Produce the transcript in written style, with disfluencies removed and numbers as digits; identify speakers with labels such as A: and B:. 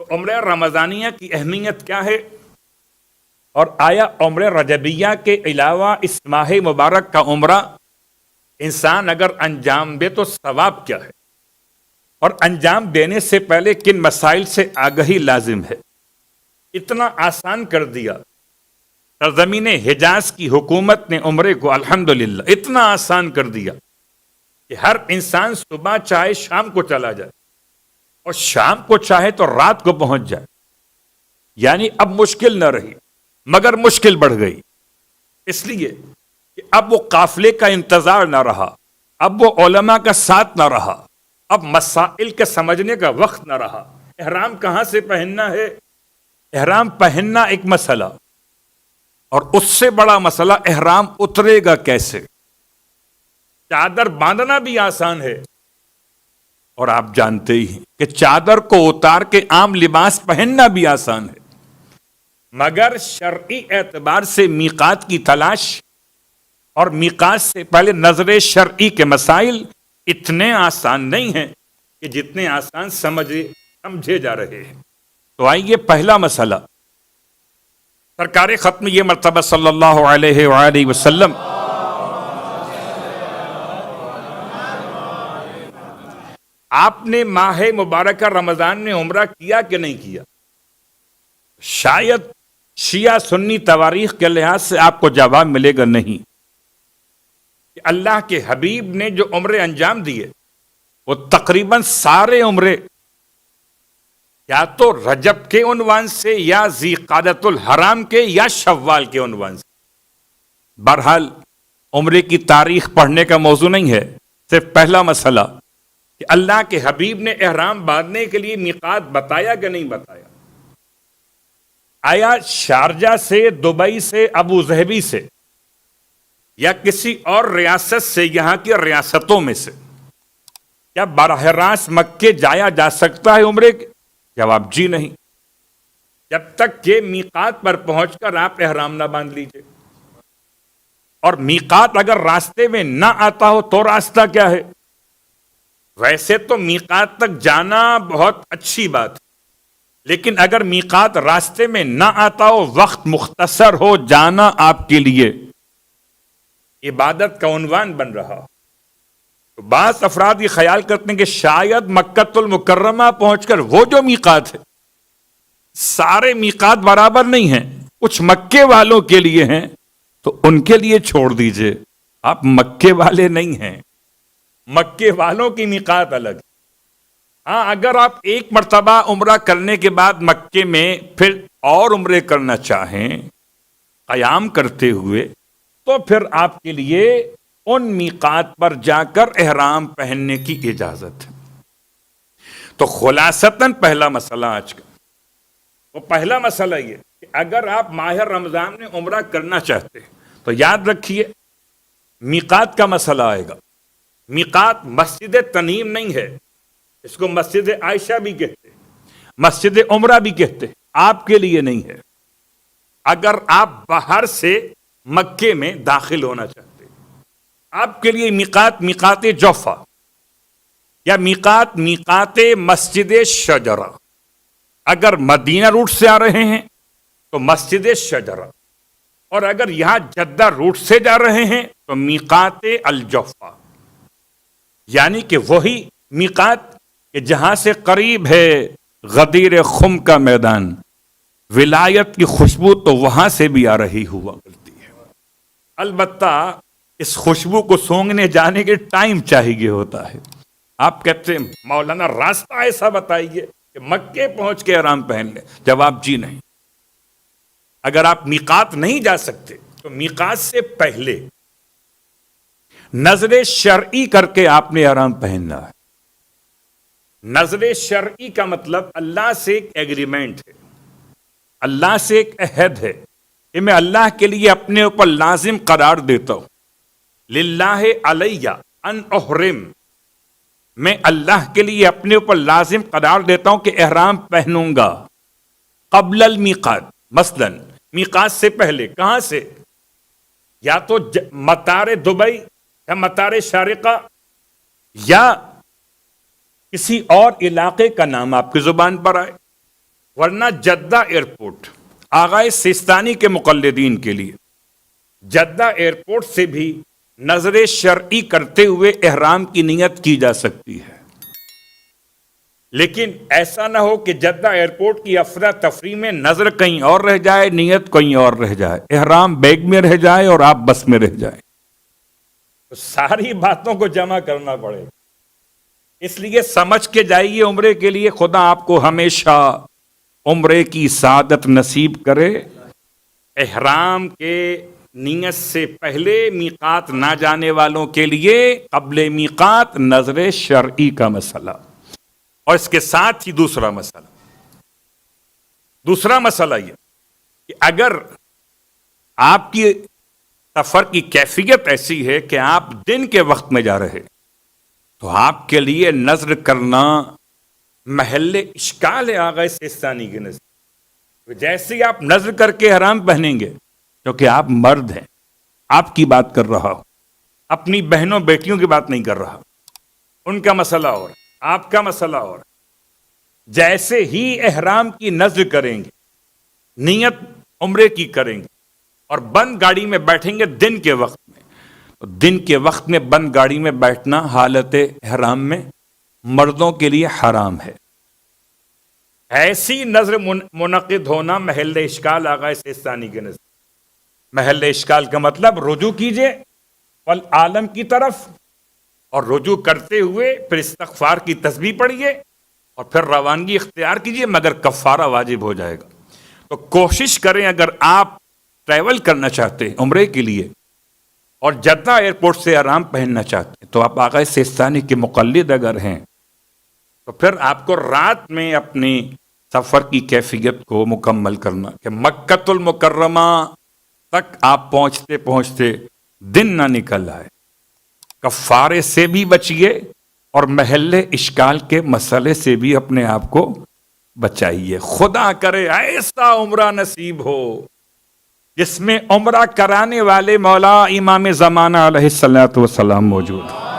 A: تو عمرہ رمضانیہ کی اہمیت کیا ہے؟ اور آیا عمرہ رجبیہ کے علاوہ اس ماہ مبارک کا عمرہ انسان اگر انجام دے تو ثواب کیا ہے؟ اور انجام دینے سے پہلے کن مسائل سے آگہی لازم ہے؟ اتنا آسان کر دیا سرزمین حجاز کی حکومت نے عمرے کو، الحمدللہ اتنا آسان کر دیا کہ ہر انسان صبح چاہے شام کو چلا جائے اور شام کو چاہے تو رات کو پہنچ جائے. یعنی اب مشکل نہ رہی مگر مشکل بڑھ گئی، اس لیے کہ اب وہ قافلے کا انتظار نہ رہا، اب وہ علماء کا ساتھ نہ رہا، اب مسائل کے سمجھنے کا وقت نہ رہا. احرام کہاں سے پہننا ہے؟ احرام پہننا ایک مسئلہ، اور اس سے بڑا مسئلہ احرام اترے گا کیسے. چادر باندھنا بھی آسان ہے، اور آپ جانتے ہی ہیں کہ چادر کو اتار کے عام لباس پہننا بھی آسان ہے، مگر شرعی اعتبار سے میقات کی تلاش اور میقات سے پہلے نظر شرعی کے مسائل اتنے آسان نہیں ہیں کہ جتنے آسان سمجھے جا رہے ہیں. تو آئیے پہلا مسئلہ، سرکار ختم یہ مرتبہ صلی اللہ علیہ وآلہ وسلم آپ نے ماہ مبارکہ رمضان میں عمرہ کیا کہ نہیں کیا؟ شاید شیعہ سنی تواریخ کے لحاظ سے آپ کو جواب ملے گا نہیں. کہ اللہ کے حبیب نے جو عمرے انجام دیے وہ تقریباً سارے عمرے یا تو رجب کے عنوان سے یا ذی قعدۃ الحرام کے یا شوال کے عنوان سے. بہرحال عمرے کی تاریخ پڑھنے کا موضوع نہیں ہے، صرف پہلا مسئلہ کہ اللہ کے حبیب نے احرام باندھنے کے لیے میقات بتایا کہ نہیں بتایا. آیا شارجہ سے، دبئی سے، ابو ظہبی سے یا کسی اور ریاست سے، یہاں کی ریاستوں میں سے کیا براہ راست مکے جایا جا سکتا ہے عمرے کے؟ جواب جی نہیں، جب تک کہ میقات پر پہنچ کر آپ احرام نہ باندھ لیجئے. اور میقات اگر راستے میں نہ آتا ہو تو راستہ کیا ہے؟ ویسے تو میقات تک جانا بہت اچھی بات ہے، لیکن اگر میقات راستے میں نہ آتا ہو، وقت مختصر ہو، جانا آپ کے لیے عبادت کا عنوان بن رہا، تو بعض افراد یہ خیال کرتے ہیں کہ شاید مکۃ المکرمہ پہنچ کر وہ جو میقات ہے، سارے میقات برابر نہیں ہیں، کچھ مکے والوں کے لیے ہیں تو ان کے لیے چھوڑ دیجئے. آپ مکے والے نہیں ہیں، مکے والوں کی میقات الگ ہے. ہاں، اگر آپ ایک مرتبہ عمرہ کرنے کے بعد مکے میں پھر اور عمرے کرنا چاہیں قیام کرتے ہوئے، تو پھر آپ کے لیے ان میقات پر جا کر احرام پہننے کی اجازت ہے. تو خلاصتاً پہلا مسئلہ آج کا، وہ پہلا مسئلہ یہ کہ اگر آپ ماہ رمضان میں عمرہ کرنا چاہتے ہیں تو یاد رکھیے میقات کا مسئلہ آئے گا. میقات مسجد تنعیم نہیں ہے، اس کو مسجد عائشہ بھی کہتے ہیں، مسجد عمرہ بھی کہتے ہیں، آپ کے لیے نہیں ہے. اگر آپ باہر سے مکے میں داخل ہونا چاہتے ہیں، آپ کے لیے میقات جوفہ یا میقات مسجد شجرہ. اگر مدینہ روٹ سے آ رہے ہیں تو مسجد شجرہ، اور اگر یہاں جدہ روٹ سے جا رہے ہیں تو میقات الجوفہ، یعنی کہ وہی میقات کہ جہاں سے قریب ہے غدیر خم کا میدان. ولایت کی خوشبو تو وہاں سے بھی آ رہی ہوا کرتی ہے، البتہ اس خوشبو کو سونگنے جانے کے ٹائم چاہیے ہوتا ہے. آپ کہتے ہیں مولانا راستہ ایسا بتائیے کہ مکے پہنچ کے احرام پہن لیں. جواب جی نہیں. اگر آپ میقات نہیں جا سکتے تو میقات سے پہلے نظر شرعی کر کے آپ نے احرام پہننا ہے. نظر شرعی کا مطلب اللہ سے ایک ایگریمنٹ ہے، اللہ سے ایک عہد ہے کہ میں اللہ کے لیے اپنے اوپر لازم قرار دیتا ہوں، للہ علیہ ان احرم، میں اللہ کے لیے اپنے اوپر لازم قرار دیتا ہوں کہ احرام پہنوں گا قبل المیقات. مثلا میقات سے پہلے، کہاں سے؟ یا تو مطار دبئی یا مطار شارقہ یا کسی اور علاقے کا نام آپ کی زبان پر آئے. ورنہ جدہ ایئرپورٹ آغا سیستانی کے مقلدین کے لیے جدہ ایئرپورٹ سے بھی نظر شرعی کرتے ہوئے احرام کی نیت کی جا سکتی ہے، لیکن ایسا نہ ہو کہ جدہ ایئرپورٹ کی افراتفری میں نظر کہیں اور رہ جائے، نیت کہیں اور رہ جائے، احرام بیگ میں رہ جائے اور آپ بس میں رہ جائیں، تو ساری باتوں کو جمع کرنا پڑے گا۔ اس لیے سمجھ کے جائیے عمرے کے لیے، خدا آپ کو ہمیشہ عمرے کی سعادت نصیب کرے۔ احرام کے نیت سے پہلے میقات نہ جانے والوں کے لیے قبل میقات نظر شرعی کا مسئلہ، اور اس کے ساتھ ہی دوسرا مسئلہ یہ کہ اگر آپ کی سفر کی کیفیت ایسی ہے کہ آپ دن کے وقت میں جا رہے تو آپ کے لیے نظر کرنا محل اشکال ہے آغا سیستانی کے نزدیک۔ جیسے ہی آپ نظر کر کے احرام پہنیں گے، کیونکہ آپ مرد ہیں، آپ کی بات کر رہا ہوں، اپنی بہنوں بیٹیوں کی بات نہیں کر رہا، ان کا مسئلہ اور آپ کا مسئلہ اور جیسے ہی احرام کی نظر کریں گے، نیت عمرے کی کریں گے اور بند گاڑی میں بیٹھیں گے دن کے وقت میں، تو دن کے وقت میں بند گاڑی میں بیٹھنا حالت احرام میں مردوں کے لیے حرام ہے۔ ایسی نظر منعقد ہونا محل اشکال آغا سیستانی کے نظر۔ محل اشکال کا مطلب رجوع کیجئے والعالم کی طرف، اور رجوع کرتے ہوئے پھر استغفار کی تسبیح پڑھیے اور پھر روانگی اختیار کیجئے، مگر کفارہ واجب ہو جائے گا۔ تو کوشش کریں، اگر آپ ٹریول کرنا چاہتے ہیں عمرے کے لیے اور جدہ ایئرپورٹ سے احرام پہننا چاہتے ہیں، تو آپ آغا سیستانی کے مقلد اگر ہیں تو پھر آپ کو رات میں اپنی سفر کی کیفیت کو مکمل کرنا کہ مکۃ المکرمہ تک آپ پہنچتے پہنچتے دن نہ نکل آئے۔ کفارے سے بھی بچیے اور محل اشکال کے مسئلے سے بھی اپنے آپ کو بچائیے۔ خدا کرے ایسا عمرہ نصیب ہو جس میں عمرہ کرانے والے مولا امام زمانہ علیہ الصلوۃ والسلام موجود ہیں۔